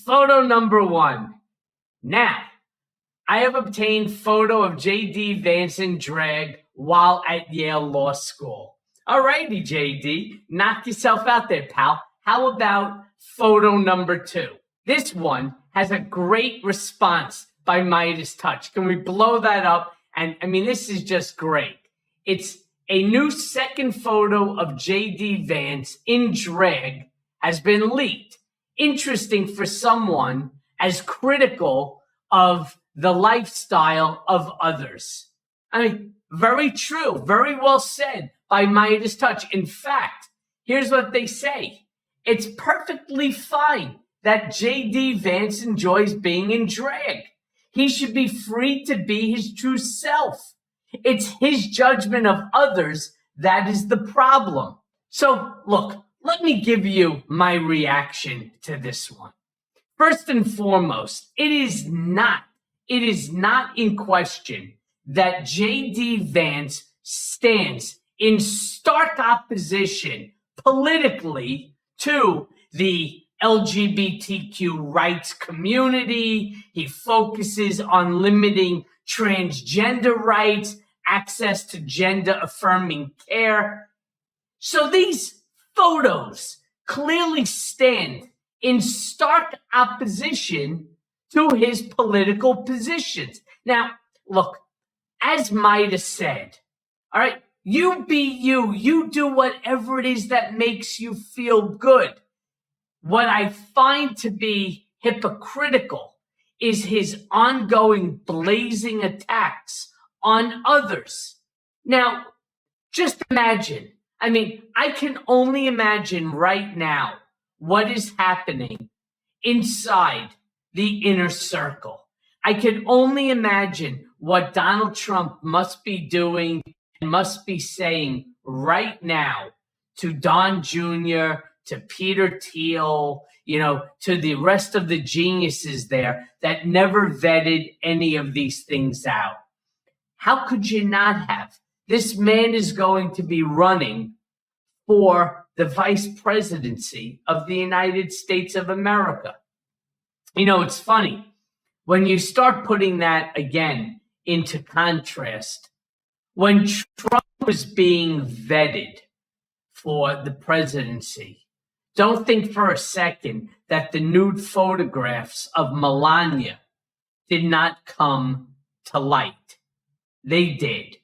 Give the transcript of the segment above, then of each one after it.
Photo number one. Now, I have obtained photo of J.D. Vance in drag while at Yale Law School. Alrighty, J.D., knock yourself out there, pal. How about photo number two? This one has a great response by Midas Touch. Can we blow that up? And I mean, this is just great. It's a new second photo of J.D. Vance in drag has been leaked. Interesting for someone as critical of the lifestyle of others. I mean, very true, very well said by Midas Touch. In fact, here's what they say. It's perfectly fine that J.D. Vance enjoys being in drag. He should be free to be his true self. It's his judgment of others that is the problem. So, look, let me give you my reaction to this one. First and foremost, it is not in question that J.D. Vance stands in stark opposition politically to the LGBTQ rights community. He focuses on limiting transgender rights, access to gender-affirming care. So these photos clearly stand in stark opposition to his political positions. Now, look, as Midas said, all right, you be you. You do whatever it is that makes you feel good. What I find to be hypocritical is his ongoing blazing attacks on others. Now, just imagine. I mean, I can only imagine right now what is happening inside the inner circle. I can only imagine what Donald Trump must be doing and must be saying right now to Don Jr., to Peter Thiel, to the rest of the geniuses there that never vetted any of these things out. How could you not have? This man is going to be running for the vice presidency of the United States of America. It's funny. When you start putting that again into contrast, when Trump was being vetted for the presidency, don't think for a second that the nude photographs of Melania did not come to light. They did.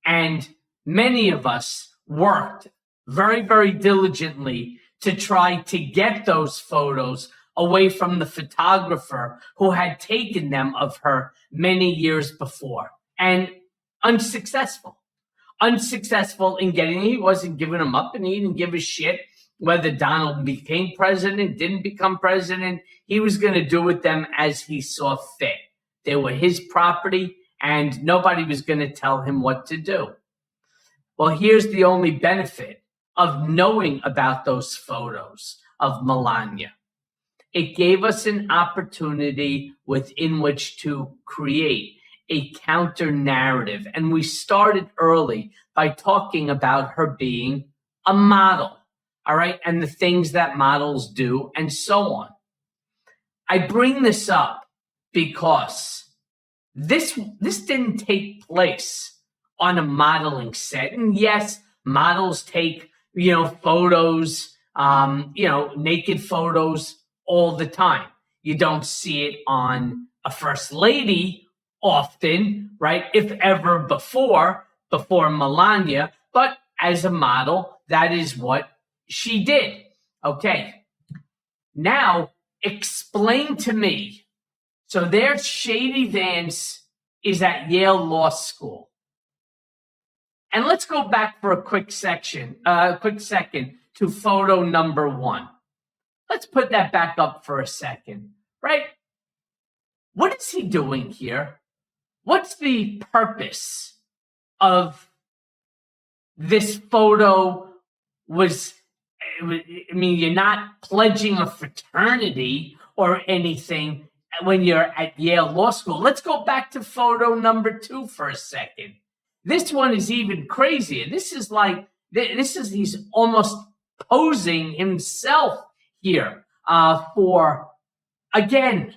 And many of us worked very, very diligently to try to get those photos away from the photographer who had taken them of her many years before. And unsuccessful in getting it. He wasn't giving them up, and he didn't give a shit whether Donald became president, didn't become president. He was going to do with them as he saw fit. They were his property, and nobody was going to tell him what to do. Well, here's the only benefit of knowing about those photos of Melania. It gave us an opportunity within which to create a counter narrative. And we started early by talking about her being a model, all right, and the things that models do and so on. I bring this up because this didn't take place on a modeling set. And yes, models take, photos, naked photos all the time. You don't see it on a first lady often, right? If ever before Melania, but as a model, that is what she did. Okay. Now, explain to me. So there's Shady Vance is at Yale Law School. And let's go back for a quick second to photo number one. Let's put that back up for a second, right? What is he doing here? What's the purpose of this photo? You're not pledging a fraternity or anything when you're at Yale Law School. Let's go back to photo number two for a second. This one is even crazier. He's almost posing himself here for Again,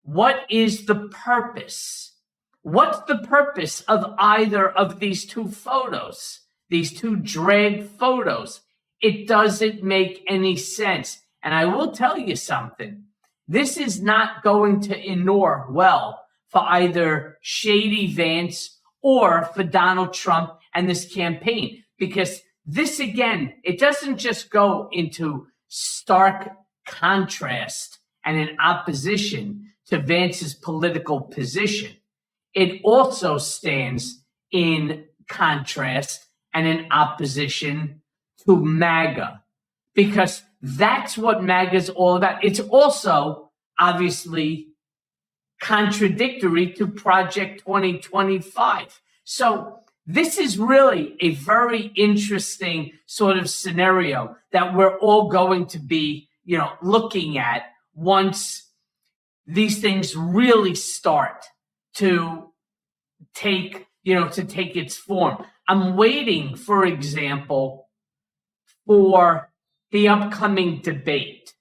what is the purpose? What's the purpose of either of these two photos, these two drag photos? It doesn't make any sense. And I will tell you something. This is not going to inure well for either Shady Vance or for Donald Trump and this campaign. Because this, again, it doesn't just go into stark contrast and in opposition to Vance's political position. It also stands in contrast and in opposition to MAGA, because that's what MAGA is all about. It's also obviously contradictory to Project 2025. So this is really a very interesting sort of scenario that we're all going to be, looking at once these things really start to take its form. I'm waiting, for example, for the upcoming debate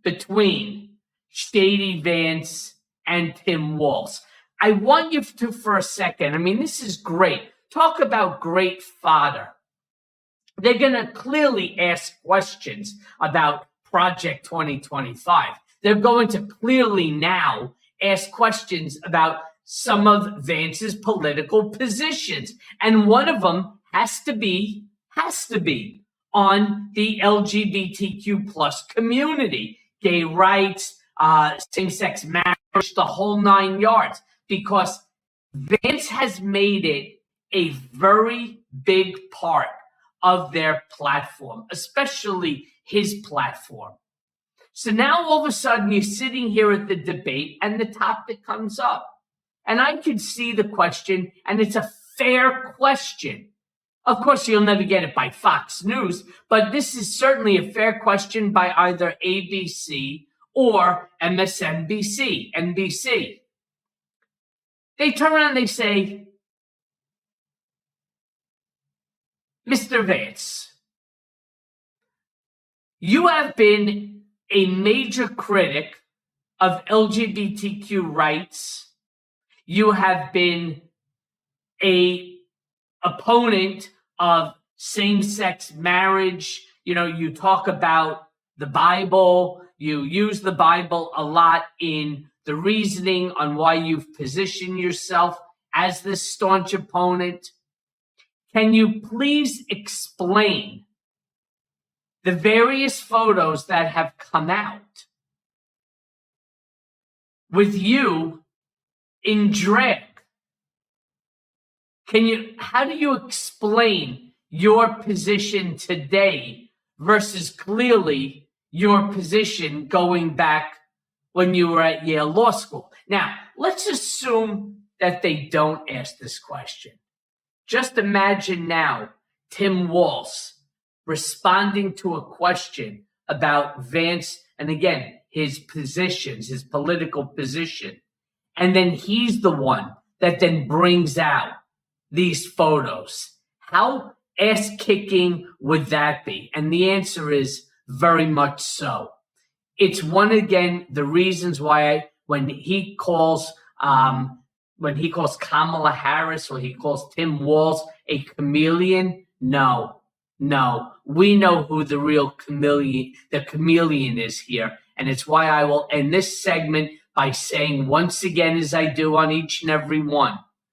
between Shady Vance and Tim Walz. I want you to, for a second, this is great. Talk about great fodder. They're going to clearly ask questions about Project 2025. They're going to clearly now ask questions about some of Vance's political positions. And one of them has to be on the LGBTQ plus community, gay rights, same-sex marriage, the whole 9 yards, because Vance has made it a very big part of their platform, especially his platform. So now all of a sudden you're sitting here at the debate and the topic comes up. And I could see the question, and it's a fair question. Of course, you'll never get it by Fox News, but this is certainly a fair question by either ABC or MSNBC, NBC. They turn around and they say, Mr. Vance, you have been a major critic of LGBTQ rights. You have been a opponent of same-sex marriage. You talk about the Bible. You use the Bible a lot in the reasoning on why you've positioned yourself as this staunch opponent. Can you please explain the various photos that have come out with you in drag? How do you explain your position today versus clearly your position going back when you were at Yale Law School? Now, let's assume that they don't ask this question. Just imagine now Tim Walz responding to a question about Vance and, again, his positions, his political position. And then he's the one that then brings out these photos. How ass-kicking would that be? And the answer is very much so. It's one, again, the reasons why when he calls Kamala Harris or he calls Tim Walz a chameleon, no. We know who the real chameleon is here. And it's why I will end this segment by saying once again, as I do on each and every one,